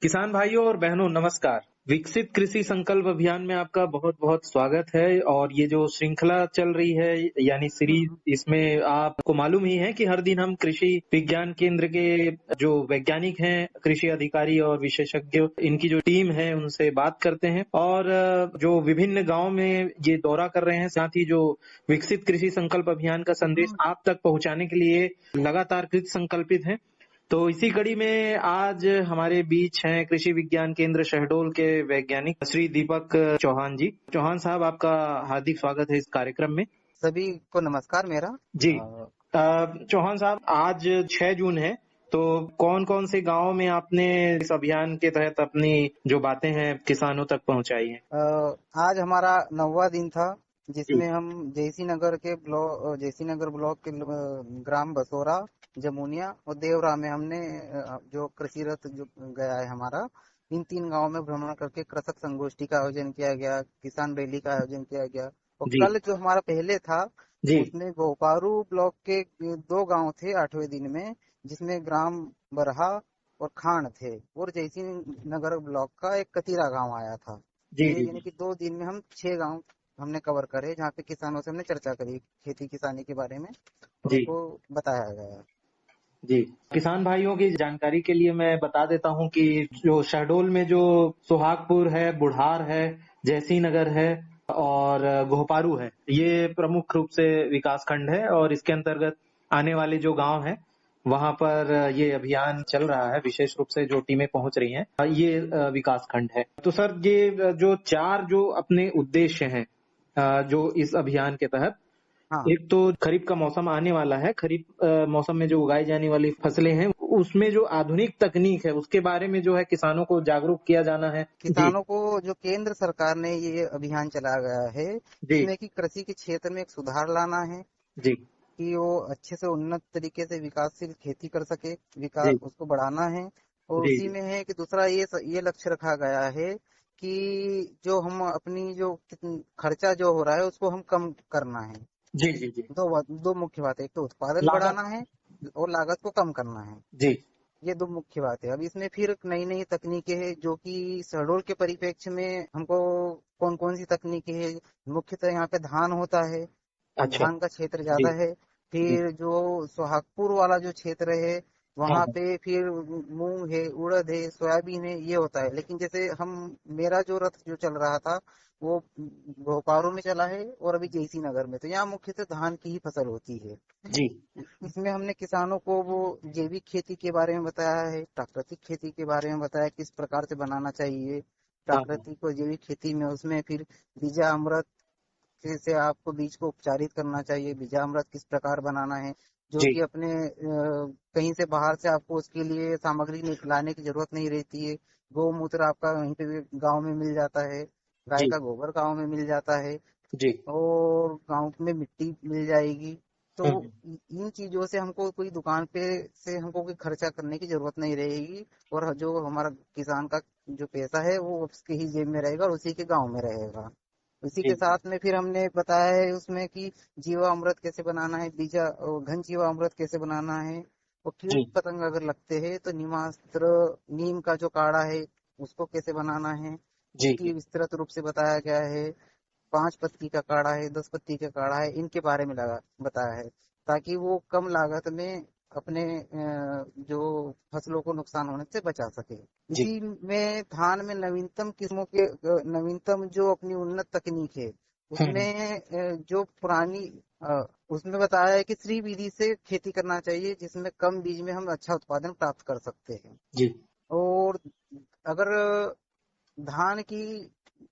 किसान भाइयों और बहनों नमस्कार। विकसित कृषि संकल्प अभियान में आपका बहुत बहुत स्वागत है। और ये जो श्रृंखला चल रही है यानी सीरीज, इसमें आपको मालूम ही है कि हर दिन हम कृषि विज्ञान केंद्र के जो वैज्ञानिक हैं, कृषि अधिकारी और विशेषज्ञ, इनकी जो टीम है उनसे बात करते हैं और जो विभिन्न गांव में ये दौरा कर रहे हैं, साथ ही जो विकसित कृषि संकल्प अभियान का संदेश आप तक पहुंचाने के लिए लगातार कृत संकल्पित हैं। तो इसी कड़ी में आज हमारे बीच हैं कृषि विज्ञान केंद्र शहडोल के वैज्ञानिक श्री दीपक चौहान जी। चौहान साहब, आपका हार्दिक स्वागत है इस कार्यक्रम में। सभी को नमस्कार मेरा। जी। चौहान साहब, आज 6 जून है, तो कौन कौन से गांव में आपने इस अभियान के तहत अपनी जो बातें हैं किसानों तक पहुंचाई हैं? आज हमारा 9वां दिन था, जी। जिसमें हम जयसी नगर ब्लॉक के ग्राम बसोरा, जमुनिया और देवरा में हमने जो कृषि रथ जो गया है हमारा, इन 3 गांवों में भ्रमण करके कृषक संगोष्ठी का आयोजन किया गया, किसान रैली का आयोजन किया गया। और जी। कल जो हमारा पहले था, जी। उसमें गोपारू ब्लॉक के 2 गांव थे 8वें दिन में, जिसमें ग्राम बरहा और खान थे, और जयसी नगर ब्लॉक का एक कतीरा गांव आया था। जी। ये जी। यानी कि 2 दिन में हम 6 गांव हमने कवर करे, जहाँ पे किसानों से हमने चर्चा करी खेती किसानी के बारे में और जी। उनको बताया गया। जी। किसान भाइयों की जानकारी के लिए मैं बता देता हूं कि जो शहडोल में जो सुहागपुर है, बुढ़ार है, जयसी नगर है और गोहपारू है, ये प्रमुख रूप से विकास खंड है और इसके अंतर्गत आने वाले जो गांव हैं वहां पर ये अभियान चल रहा है। विशेष रूप से जो टीमें पहुंच रही हैं, ये विकास खंड है। तो सर, ये जो 4 जो अपने उद्देश्य हैं जो इस अभियान के तहत, हाँ, एक तो खरीफ का मौसम आने वाला है। खरीफ मौसम में जो उगाई जाने वाली फसलें हैं, उसमें जो आधुनिक तकनीक है उसके बारे में जो है किसानों को जागरूक किया जाना है। जी। किसानों को जो केंद्र सरकार ने ये अभियान चलाया गया है, जी। इसमें कि कृषि के क्षेत्र में एक सुधार लाना है जी। कि वो अच्छे से उन्नत तरीके से विकासशील खेती कर सके, विकास जी। उसको बढ़ाना है। और जी। उसी में है कि दूसरा ये लक्ष्य रखा गया है कि जो हम अपनी जो खर्चा जो हो रहा है उसको हम कम करना है। जी। जी। जी। दो मुख्य बात है, एक तो उत्पादन लागत। बढ़ाना है और लागत को कम करना है। जी। ये 2 मुख्य बात है। अब इसमें फिर नई नई तकनीकें हैं, जो कि शहडोल के परिप्रेक्ष्य में हमको कौन कौन सी तकनीकें हैं। मुख्यतः यहाँ पे धान होता है, अच्छा। धान का क्षेत्र जी। ज्यादा है। जी। फिर जो सोहागपुर वाला जो क्षेत्र है, हाँ, वहां हाँ। पे फिर मूंग है, उड़द है, सोयाबीन है, ये होता है। लेकिन जैसे मेरा जो रथ जो चल रहा था, वो भोपारों में चला है और अभी जयसी नगर में, तो यहाँ मुख्यतः धान की ही फसल होती है। जी। इसमें हमने किसानों को वो जैविक खेती के बारे में बताया है, प्राकृतिक खेती के बारे में बताया, किस प्रकार से बनाना चाहिए हाँ, हाँ। प्राकृतिक और जैविक खेती में। उसमें फिर बीजा अमृत से आपको बीज को उपचारित करना चाहिए, बीजा अमृत किस प्रकार बनाना है, जो जी। कि अपने कहीं से बाहर से आपको उसके लिए सामग्री लाने की जरूरत नहीं रहती है। गौमूत्र आपका वहीं पे गांव में मिल जाता है, गाय जी। का गोबर गांव में मिल जाता है, जी। और गांव में मिट्टी मिल जाएगी। तो हम्म। इन चीजों से हमको कोई दुकान पे से हमको कोई खर्चा करने की जरूरत नहीं रहेगी, और जो हमारा किसान का जो पैसा है वो उसके ही जेब में रहेगा और उसी के गांव में रहेगा। उसी जी। के साथ में फिर हमने बताया है उसमें कि जीवा अमृत कैसे बनाना है, घन जीवा अमृत कैसे बनाना है, और कीट जी। पतंग अगर लगते हैं तो नीमास्त्र, नीम का जो काढ़ा है उसको कैसे बनाना है, जी। उसकी विस्तृत रूप से बताया गया है। 5 पत्ती का काढ़ा है, 10 पत्ती का काढ़ा है, इनके बारे में बताया है, ताकि वो कम लागत में अपने जो फसलों को नुकसान होने से बचा सके। जी। इसी में धान में नवीनतम किस्मों के नवीनतम जो अपनी उन्नत तकनीक है, हम्म। उसमें जो पुरानी उसमें बताया है कि श्री विधि से खेती करना चाहिए, जिसमें कम बीज में हम अच्छा उत्पादन प्राप्त कर सकते हैं। जी। और अगर धान की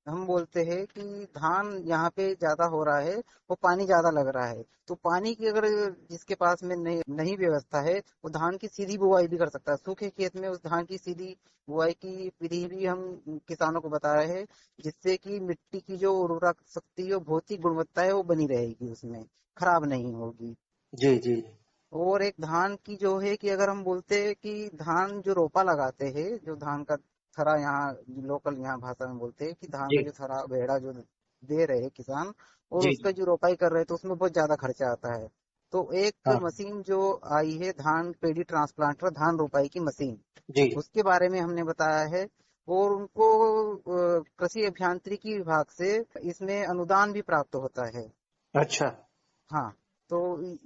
हम बोलते हैं कि धान यहाँ पे ज्यादा हो रहा है, वो पानी ज्यादा लग रहा है, तो पानी की अगर जिसके पास में नहीं व्यवस्था है, वो धान की सीधी बुआई भी कर सकता है। सूखे खेत में उस धान की सीधी बुआई की विधि भी हम किसानों को बता रहे हैं, जिससे कि मिट्टी की जो उर्वरक शक्ति है, भौतिक गुणवत्ता है, वो बनी रहेगी, उसमें खराब नहीं होगी। जी। जी। और एक धान की जो है कि अगर हम बोलते हैं कि धान जो रोपा लगाते हैं, जो धान का थरा, यहाँ लोकल यहाँ भाषा में बोलते हैं कि धान का जी। जो थरा बेड़ा जो दे रहे हैं किसान, और जी। उसका जो रोपाई कर रहे हैं, तो उसमें बहुत ज्यादा खर्चा आता है। तो एक हाँ मशीन जो आई है धान पेडी ट्रांसप्लांटर, धान रोपाई की मशीन, जी उसके बारे में हमने बताया है। और उनको कृषि अभियांत्रिकी विभाग से इसमें अनुदान भी प्राप्त होता है। अच्छा हाँ, तो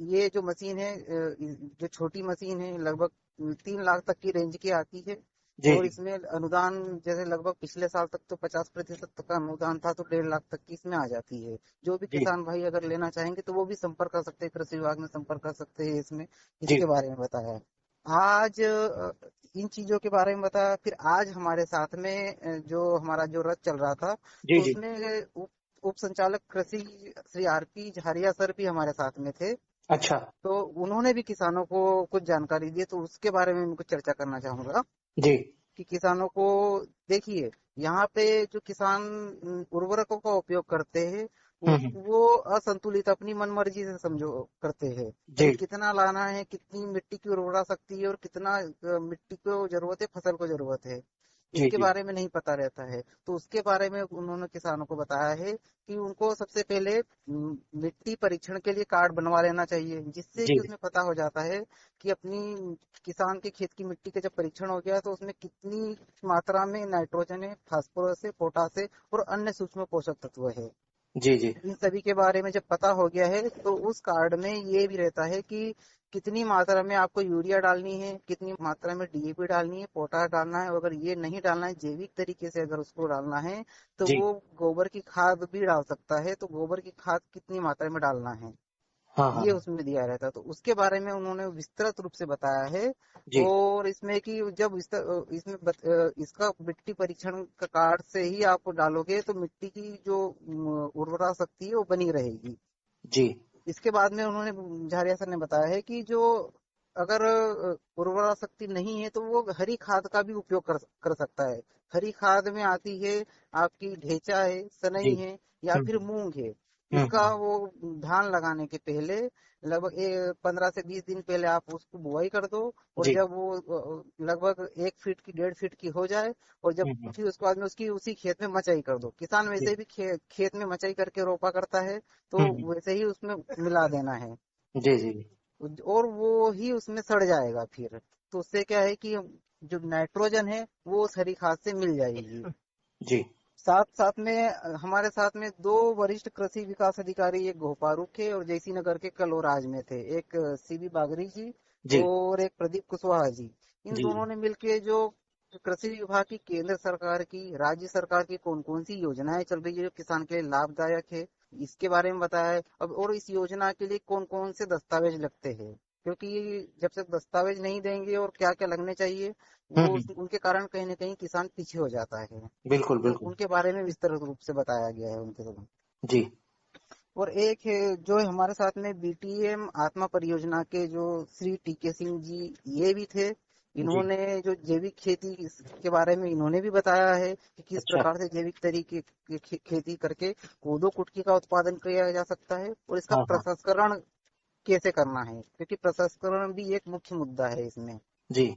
ये जो मशीन है, जो छोटी मशीन है, लगभग 3 लाख तक की रेंज की आती है। जी और जी इसमें अनुदान जैसे लगभग पिछले साल तक तो 50% तक का अनुदान था, तो 1.5 लाख तक की इसमें आ जाती है। जो भी जी किसान भाई अगर लेना चाहेंगे तो वो भी संपर्क कर सकते हैं, कृषि विभाग में संपर्क कर सकते हैं। इसमें जी इसके बारे में बताया है। आज इन चीजों के बारे में बताया। फिर आज हमारे साथ में जो हमारा जो रथ चल रहा था, जी तो जी उसमें उप संचालक कृषि श्री आरपी झारिया सर भी हमारे साथ में थे। अच्छा तो उन्होंने भी किसानों को कुछ जानकारी दी, तो उसके बारे में मैं कुछ चर्चा करना चाहूंगा जी कि किसानों को, देखिए, यहाँ पे जो किसान उर्वरकों का उपयोग करते हैं, हम्म। वो असंतुलित अपनी मनमर्जी से समझो करते हैं कि जी कितना लाना है, कितनी मिट्टी की उर्वरा शक्ति है और कितना मिट्टी को जरूरत है, फसल को जरूरत है, जी इसके जी बारे में नहीं पता रहता है। तो उसके बारे में उन्होंने किसानों को बताया है कि उनको सबसे पहले मिट्टी परीक्षण के लिए कार्ड बनवा लेना चाहिए, जिससे जी कि उसमें पता हो जाता है कि अपनी किसान के खेत की मिट्टी का जब परीक्षण हो गया तो उसमें कितनी मात्रा में नाइट्रोजन है, फास्फोरस है, पोटास है और अन्य सूक्ष्म पोषक तत्व है। जी जी इन सभी के बारे में जब पता हो गया है, तो उस कार्ड में ये भी रहता है कि कितनी मात्रा में आपको यूरिया डालनी है, कितनी मात्रा में डीएपी डालनी है, पोटाश डालना है। अगर ये नहीं डालना है, जैविक तरीके से अगर उसको डालना है, तो जी वो गोबर की खाद भी डाल सकता है। तो गोबर की खाद कितनी मात्रा में डालना है, हाँ हाँ ये हाँ, उसमें दिया रहता है। तो उसके बारे में उन्होंने विस्तृत रूप से बताया है। जी और इसमें कि जब इसका मिट्टी परीक्षण का कार्ड से ही आप डालोगे, तो मिट्टी की जो उर्वरा शक्ति है वो बनी रहेगी। जी इसके बाद में उन्होंने, झारिया सर ने बताया है कि जो अगर उर्वरा शक्ति नहीं है, तो वो हरी खाद का भी उपयोग कर सकता है। हरी खाद में आती है आपकी ढेंचा है, जी सनई है, या फिर हम्म मूंग है। इसका हम्म वो धान लगाने के पहले लगभग 15 से 20 दिन पहले आप उसको बुआई कर दो। और जी जब वो लगभग 1 फीट की 1.5 फीट की हो जाए, और जब हम्म। फिर उसके बाद में उसकी उसी खेत में मचाई कर दो। किसान जी वैसे भी खेत में मचाई करके रोपा करता है, तो हम्म। वैसे ही उसमें मिला देना है। जी जी और वो ही उसमें सड़ जाएगा फिर। तो उससे क्या है कि जो नाइट्रोजन है वो उस हरी खाद से मिल जाएगी। जी साथ साथ में हमारे साथ में 2 वरिष्ठ कृषि विकास अधिकारी, एक घोपारू के और जयसी नगर के कलोराज में थे, एक सीबी बागरी जी जी और एक प्रदीप कुशवाहा जी। इन जी दोनों ने मिलकर जो कृषि विभाग की, केंद्र सरकार की, राज्य सरकार की कौन कौन सी योजनाएं चल रही है जो किसान के लिए लाभदायक है, इसके बारे में बताया है। अब और इस योजना के लिए कौन कौन से दस्तावेज लगते हैं, क्योंकि जब तक दस्तावेज नहीं देंगे और क्या क्या लगने चाहिए, वो हम्म। उनके कारण कहीं ना कहीं किसान पीछे हो जाता है। बिल्कुल तो बिल्कुल उनके बारे में विस्तृत रूप से बताया गया है उनके द्वारा। जी और एक है जो है हमारे साथ में बीटीएम आत्मा परियोजना के जो श्री टीके सिंह जी, ये भी थे। जी इन्होंने जो जैविक खेती के बारे में इन्होंने भी बताया है कि किस अच्छा प्रकार से जैविक तरीके की खेती करके कोदो कुटकी का उत्पादन किया जा सकता है और इसका हाँ हाँ प्रसंस्करण कैसे करना है, क्योंकि प्रसंस्करण भी एक मुख्य मुद्दा है इसमें। जी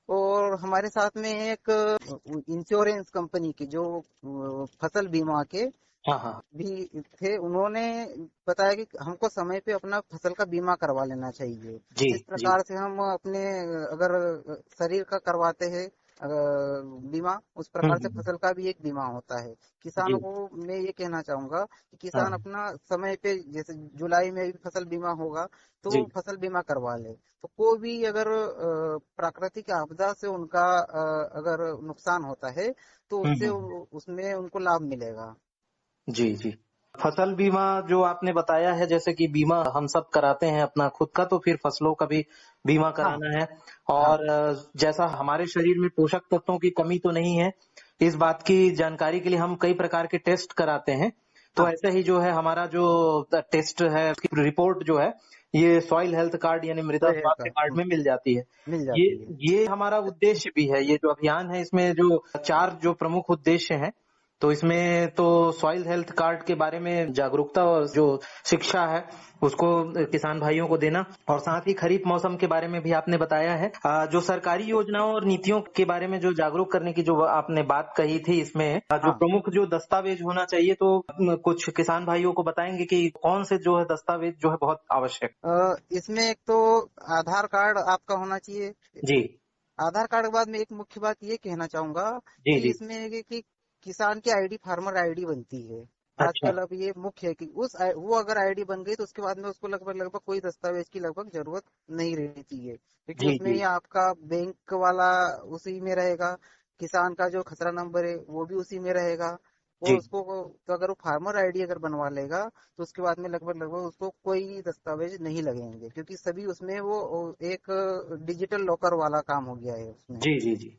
और हमारे साथ में एक इंश्योरेंस कंपनी के जो फसल बीमा के हाँ हाँ भी थे, उन्होंने बताया कि हमको समय पे अपना फसल का बीमा करवा लेना चाहिए। जी जिस जी प्रकार से हम अपने अगर शरीर का करवाते हैं बीमा, उस प्रकार से हम्म। फसल का भी एक बीमा होता है। किसानों जी को मैं ये कहना चाहूंगा कि किसान हाँ अपना समय पे, जैसे जुलाई में भी फसल बीमा होगा, तो जी वो फसल बीमा करवा ले। तो कोई भी अगर प्राकृतिक आपदा से उनका अगर नुकसान होता है, तो उससे हम्म। उसमें उनको लाभ मिलेगा। जी जी फसल बीमा जो आपने बताया है, जैसे कि बीमा हम सब कराते हैं अपना खुद का, तो फिर फसलों का भी बीमा हाँ कराना है। हाँ। और जैसा हमारे शरीर में पोषक तत्वों की कमी तो नहीं है, इस बात की जानकारी के लिए हम कई प्रकार के टेस्ट कराते हैं। तो हाँ, ऐसे ही जो है हमारा जो टेस्ट है, उसकी रिपोर्ट जो है, ये सॉइल हेल्थ कार्ड यानी मृदा तो है स्वास्थ्य कार्ड में मिल जाती है। मिल ये जाती है। ये हमारा उद्देश्य भी है, ये जो अभियान है इसमें जो 4 जो प्रमुख उद्देश्य हैं, तो इसमें तो सॉइल हेल्थ कार्ड के बारे में जागरूकता और जो शिक्षा है उसको किसान भाइयों को देना, और साथ ही खरीफ मौसम के बारे में भी आपने बताया है। जो सरकारी योजनाओं और नीतियों के बारे में जो जागरूक करने की जो आपने बात कही थी, इसमें जो हाँ। प्रमुख जो दस्तावेज होना चाहिए, तो कुछ किसान भाइयों को बताएंगे कि कौन से जो है दस्तावेज जो है बहुत आवश्यक। इसमें एक तो आधार कार्ड आपका होना चाहिए। जी आधार कार्ड के बाद में एक मुख्य बात ये कहना चाहूंगा जी कि जी। इसमें है कि किसान की आईडी फार्मर आईडी बनती है अच्छा। आजकल। अब ये मुख्य है कि वो अगर आईडी बन गई तो उसके बाद में उसको लगभग लगभग कोई दस्तावेज की लगभग जरूरत नहीं रहती है, क्योंकि जी उसमें जी ये आपका बैंक वाला उसी में रहेगा, किसान का जो खसरा नंबर है वो भी उसी में रहेगा। और जी उसको तो अगर वो फार्मर आईडी अगर बनवा लेगा तो उसके बाद में लगभग लगभग उसको कोई दस्तावेज नहीं लगेंगे, क्योंकि सभी उसमें वो एक डिजिटल लॉकर वाला काम हो गया है उसमें। जी जी जी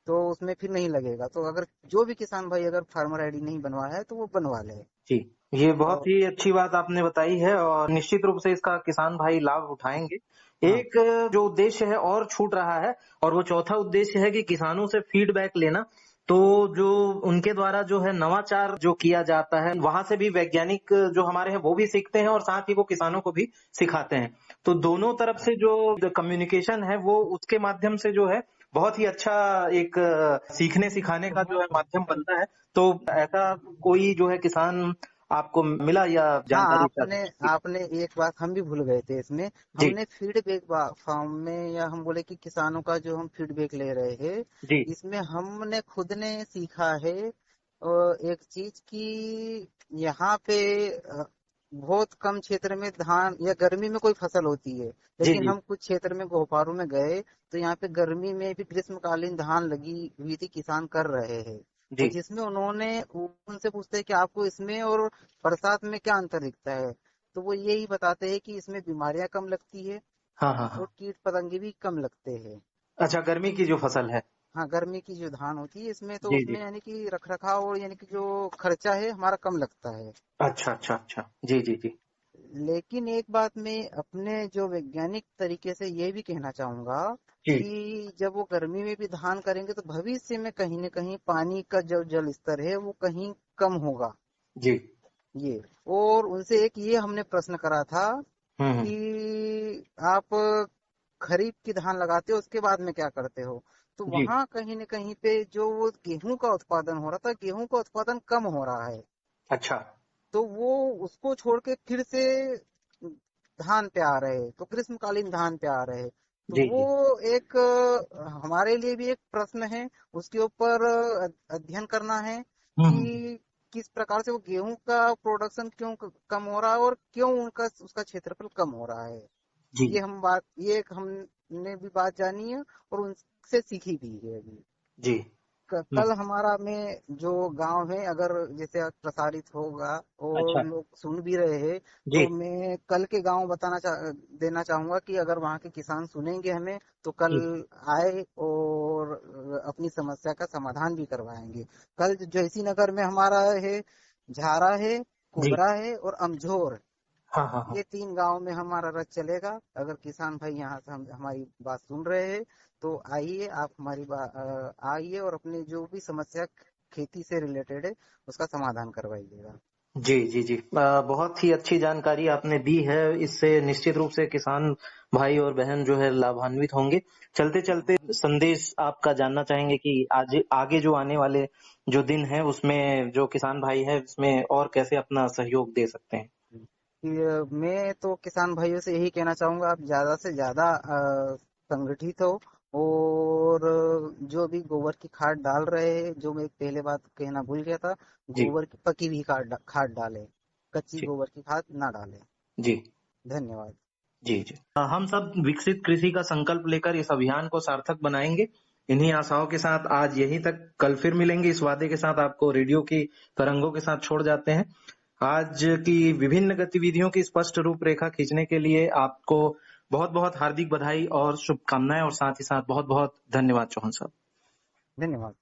तो उसमें फिर नहीं लगेगा। तो अगर जो भी किसान भाई अगर फार्मर आईडी नहीं बनवाया है तो वो बनवा ले। जी। ये बहुत और ही अच्छी बात आपने बताई है और निश्चित रूप से इसका किसान भाई लाभ उठाएंगे। हाँ। एक जो उद्देश्य है और छूट रहा है, और वो चौथा उद्देश्य है कि किसानों से फीडबैक लेना। तो जो उनके द्वारा जो है नवाचार जो किया जाता है, वहां से भी वैज्ञानिक जो हमारे हैं वो भी सीखते हैं और साथ ही वो किसानों को भी सिखाते हैं। तो दोनों तरफ से जो कम्युनिकेशन है वो उसके माध्यम से जो है बहुत ही अच्छा एक सीखने सिखाने का जो है माध्यम बनता है। तो ऐसा कोई जो है किसान आपको मिला या हाँ, जानकारी आपने साझा? आपने एक बात हम भी भूल गए थे इसमें। जी हमने फीडबैक फॉर्म में, या हम बोले कि किसानों का जो हम फीडबैक ले रहे हैं, जी इसमें हमने खुद ने सीखा है एक चीज कि यहाँ पे बहुत कम क्षेत्र में धान या गर्मी में कोई फसल होती है, जी लेकिन जी हम कुछ क्षेत्र में गोपारू में गए तो यहाँ पे गर्मी में भी ग्रीष्मकालीन धान लगी हुई थी, किसान कर रहे हैं। जी। और जिसमें उन्होंने उनसे पूछते हैं कि आपको इसमें और बरसात में क्या अंतर दिखता है, तो वो यही बताते हैं कि इसमें बीमारियां कम लगती है हाँ हाँ और हाँ। कीट पतंगे भी कम लगते हैं। अच्छा, गर्मी की जो फसल है। हाँ, गर्मी की जो धान होती है इसमें तो जी उसमें जी। यानी कि रख रखाव और यानी कि जो खर्चा है हमारा कम लगता है। अच्छा अच्छा अच्छा। जी जी जी लेकिन एक बात मैं अपने जो वैज्ञानिक तरीके से ये भी कहना चाहूंगा जी कि जब वो गर्मी में भी धान करेंगे तो भविष्य में कहीं न कहीं पानी का जो जल स्तर है वो कहीं कम होगा। जी। ये, और उनसे एक ये हमने प्रश्न करा था हम्म। कि आप खरीफ की धान लगाते हो उसके बाद में क्या करते हो, तो जी। वहां कहीं न कहीं पे जो वो गेहूं का उत्पादन हो रहा था, गेहूं का उत्पादन कम हो रहा है। अच्छा। तो वो उसको छोड़ के फिर से धान पे आ रहे हैं, तो ग्रीष्मकालीन धान पे आ रहे हैं। तो जी वो जी। एक हमारे लिए भी एक प्रश्न है, उसके ऊपर अध्ययन करना है हम्म। कि किस प्रकार से वो गेहूं का प्रोडक्शन क्यों कम हो रहा है और क्यों उनका उसका क्षेत्रफल कम हो रहा है। जी ये एक हमने भी बात जानी है और उनसे सीखी भी है अभी। जी। हम्म। कल हमारा में जो गांव है अगर जैसे प्रसारित होगा अच्छा। और लोग सुन भी रहे हैं, जी तो मैं कल के गांव देना चाहूंगा कि अगर वहाँ के किसान सुनेंगे हमें तो कल जी आए और अपनी समस्या का समाधान भी करवाएंगे। कल जयसी नगर में हमारा है, झारा है, जी। कुबरा है और अमझोर, हाँ हाँ हाँ। ये 3 गांव में हमारा रथ चलेगा। अगर किसान भाई यहाँ से हमारी बात सुन रहे हैं तो आइए, आप आइए और अपनी जो भी समस्या खेती से रिलेटेड है उसका समाधान करवाइएगा। जी जी जी। बहुत ही अच्छी जानकारी आपने दी है। इससे निश्चित रूप से किसान भाई और बहन जो है लाभान्वित होंगे। चलते चलते संदेश आपका जानना चाहेंगे कि आज आगे जो आने वाले जो दिन है उसमें जो किसान भाई है उसमें और कैसे अपना सहयोग दे सकते हैं। कि मैं तो किसान भाइयों से यही कहना चाहूंगा, आप ज्यादा से ज्यादा संगठित हो और जो भी गोबर की खाद डाल रहे हैं, जो मैं पहले बात कहना भूल गया था, जी गोबर की पकी हुई खाद डालें, कच्ची जी गोबर की खाद ना डालें। जी धन्यवाद। जी जी। हम सब विकसित कृषि का संकल्प लेकर इस अभियान को सार्थक बनाएंगे। इन्हीं आशाओं के साथ आज यहीं तक, कल फिर मिलेंगे इस वादे के साथ, आपको रेडियो की तरंगों के साथ छोड़ जाते हैं। आज की विभिन्न गतिविधियों की स्पष्ट रूपरेखा खींचने के लिए आपको बहुत बहुत हार्दिक बधाई और शुभकामनाएं, और साथ ही साथ बहुत बहुत धन्यवाद चौहान साहब। धन्यवाद।